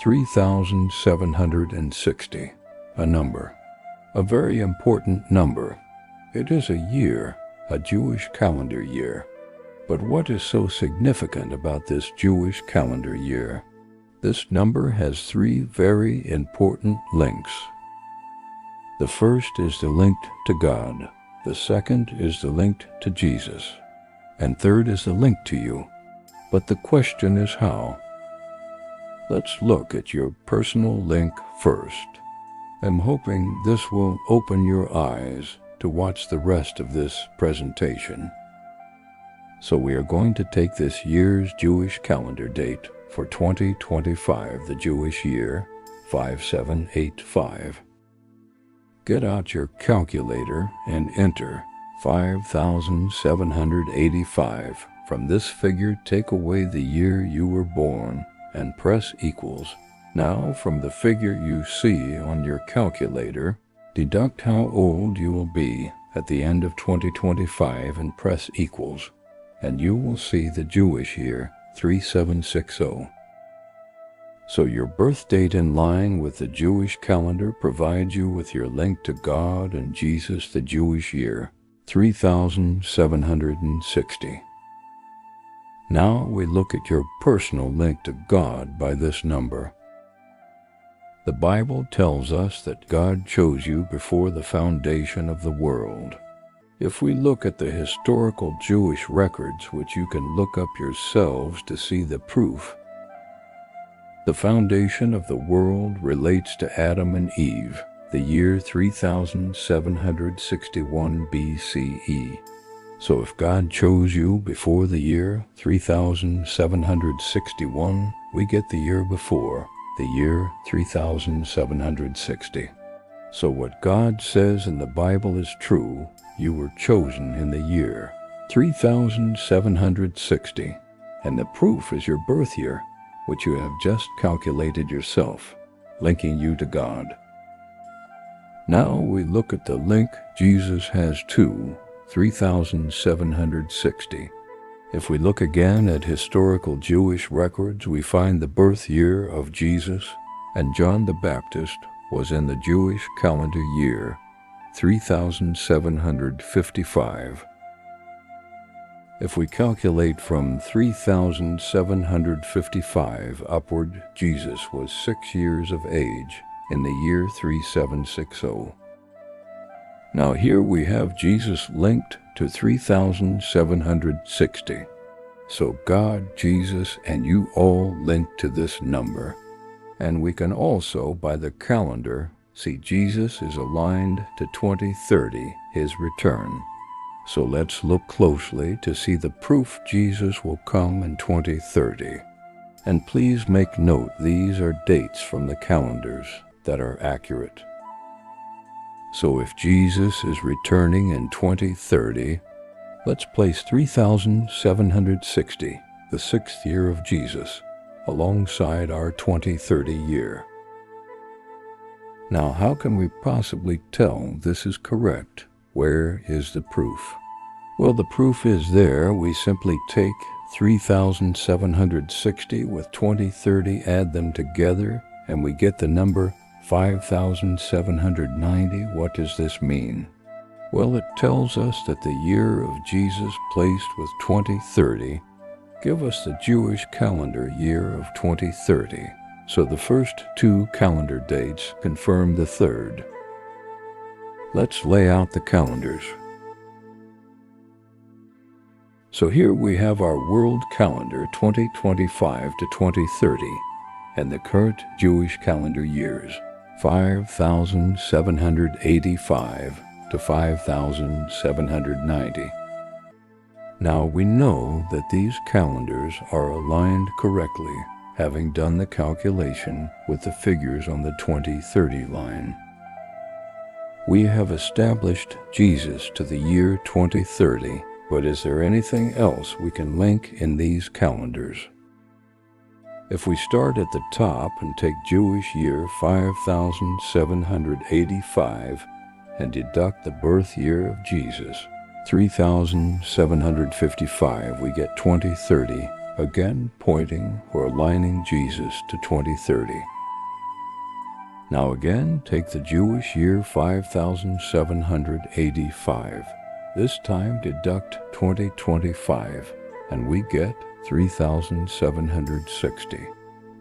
3,760, a number, a very important number. It is a year, a Jewish calendar year. But what is so significant about this Jewish calendar year? This number has three very important links. The first is the link to God, the second is the link to Jesus, and third is the link to you. But the question is how? Let's look at your personal link first. I'm hoping this will open your eyes to watch the rest of this presentation. So we are going to take this year's Jewish calendar date for 2025, the Jewish year, 5785. Get out your calculator and enter 5,785. From this figure, take away the year you were born and press equals. Now, from the figure you see on your calculator, deduct how old you will be at the end of 2025 and press equals, and you will see the Jewish year, 3760. So your birth date in line with the Jewish calendar provides you with your link to God and Jesus, the Jewish year, 3760. Now we look at your personal link to God by this number. The Bible tells us that God chose you before the foundation of the world. If we look at the historical Jewish records, which you can look up yourselves to see the proof, the foundation of the world relates to Adam and Eve, the year 3761 BCE. So if God chose you before the year 3761, we get the year before, the year 3760. So what God says in the Bible is true. You were chosen in the year 3760, and the proof is your birth year, which you have just calculated yourself, linking you to God. Now we look at the link Jesus has to 3760. If we look again at historical Jewish records, we find the birth year of Jesus and John the Baptist was in the Jewish calendar year 3755. If we calculate from 3755 upward, Jesus was 6 years of age in the year 3760. Now here we have Jesus linked to 3760. So God, Jesus, and you all linked to this number. And we can also, by the calendar, see Jesus is aligned to 2030, his return. So let's look closely to see the proof Jesus will come in 2030. And please make note, these are dates from the calendars that are accurate. So if Jesus is returning in 2030, let's place 3760, the 6th year of Jesus, alongside our 2030 year. Now, how can we possibly tell this is correct? Where is the proof? Well, the proof is there. We simply take 3760 with 2030, add them together, and we get the number 5,790. What does this mean? Well, it tells us that the year of Jesus placed with 2030 give us the Jewish calendar year of 2030. So the first two calendar dates confirm the third. Let's lay out the calendars. So here we have our world calendar 2025 to 2030 and the current Jewish calendar years 5,785 to 5,790. Now we know that these calendars are aligned correctly, having done the calculation with the figures on the 2030 line. We have established Jesus to the year 2030, but is there anything else we can link in these calendars? If we start at the top and take Jewish year 5,785 and deduct the birth year of Jesus, 3,755, we get 2030 again pointing or aligning Jesus to 2030. Now again, take the Jewish year 5785. This time deduct 2025, and we get 3760.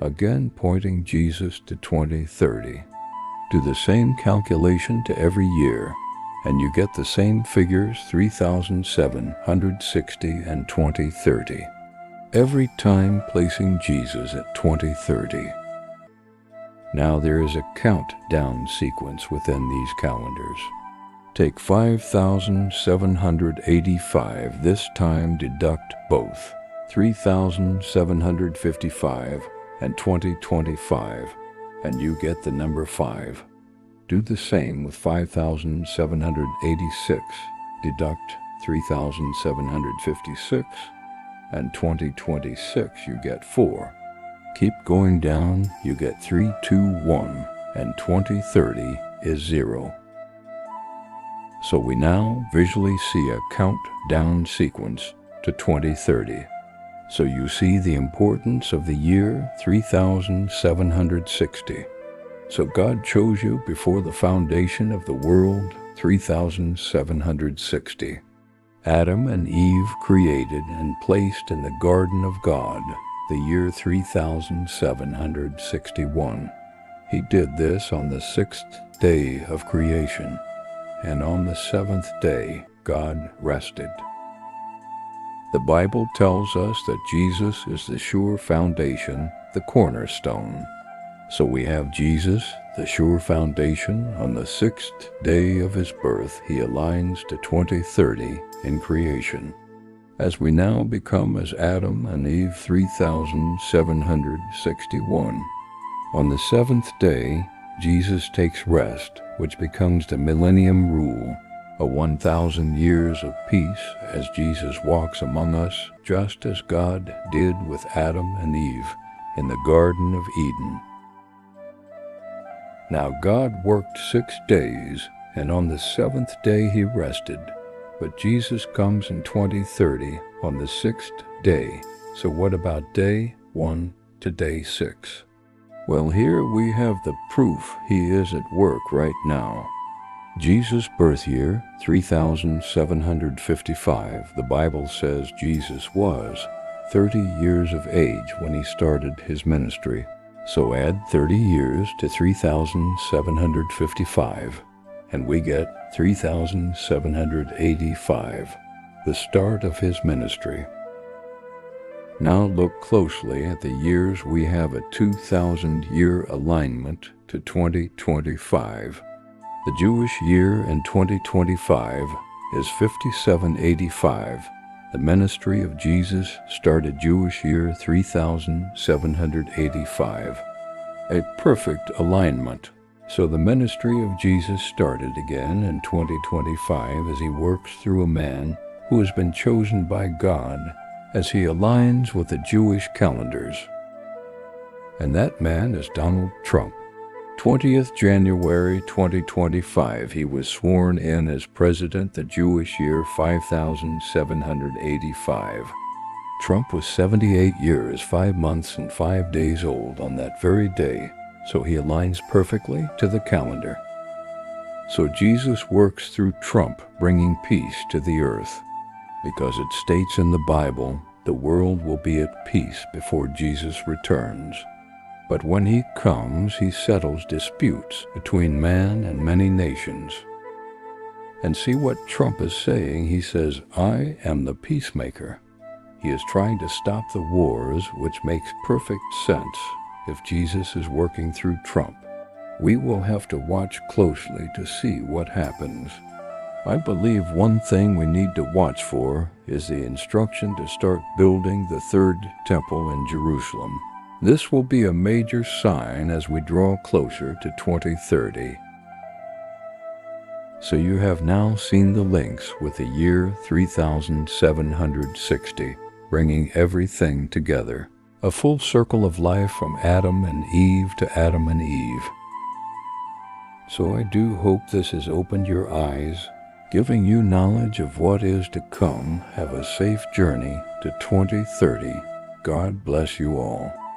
Again pointing Jesus to 2030. Do the same calculation to every year, and you get the same figures, 3760 and 2030. Every time placing Jesus at 2030. Now there is a countdown sequence within these calendars. Take 5785, this time deduct both 3755 and 2025, and you get the number 5. Do the same with 5786, deduct 3756, and 2026 you get 4. Keep going down, you get 321, and 2030 is 0. So we now visually see a countdown sequence to 2030. So you see the importance of the year 3760. So God chose you before the foundation of the world, 3760. Adam and Eve created and placed in the garden of God, the year 3761. He did this on the 6th day of creation, and on the 7th day God rested. The Bible tells us that Jesus is the sure foundation, the cornerstone. So we have Jesus, the sure foundation. On the 6th day of his birth, he aligns to 2030 in creation. As we now become as Adam and Eve 3761. On the 7th day, Jesus takes rest, which becomes the millennium rule, a 1,000 years of peace as Jesus walks among us, just as God did with Adam and Eve in the Garden of Eden. Now God worked 6 days, and on the 7th day he rested. But Jesus comes in 2030 on the 6th day. So what about day 1 to day 6? Well, here we have the proof he is at work right now. Jesus' birth year, 3755. The Bible says Jesus was 30 years of age when he started his ministry. So add 30 years to 3755, and we get 3785, the start of his ministry. Now look closely at the years. We have a 2,000-year alignment to 2025. The Jewish year in 2025 is 5785. The ministry of Jesus started Jewish year 3785. A perfect alignment. So the ministry of Jesus started again in 2025 as he works through a man who has been chosen by God as he aligns with the Jewish calendars. And that man is Donald Trump. 20th January 2025, he was sworn in as president the Jewish year 5785. Trump was 78 years, 5 months, and 5 days old on that very day, so he aligns perfectly to the calendar. So Jesus works through Trump, bringing peace to the earth, because it states in the Bible, the world will be at peace before Jesus returns. But when he comes, he settles disputes between man and many nations. And see what Trump is saying. He says, I am the peacemaker. He is trying to stop the wars, which makes perfect sense if Jesus is working through Trump. We will have to watch closely to see what happens. I believe one thing we need to watch for is the instruction to start building the third temple in Jerusalem. This will be a major sign as we draw closer to 2030. So you have now seen the links with the year 3760, bringing everything together. A full circle of life from Adam and Eve to Adam and Eve. So I do hope this has opened your eyes, giving you knowledge of what is to come. Have a safe journey to 2030. God bless you all.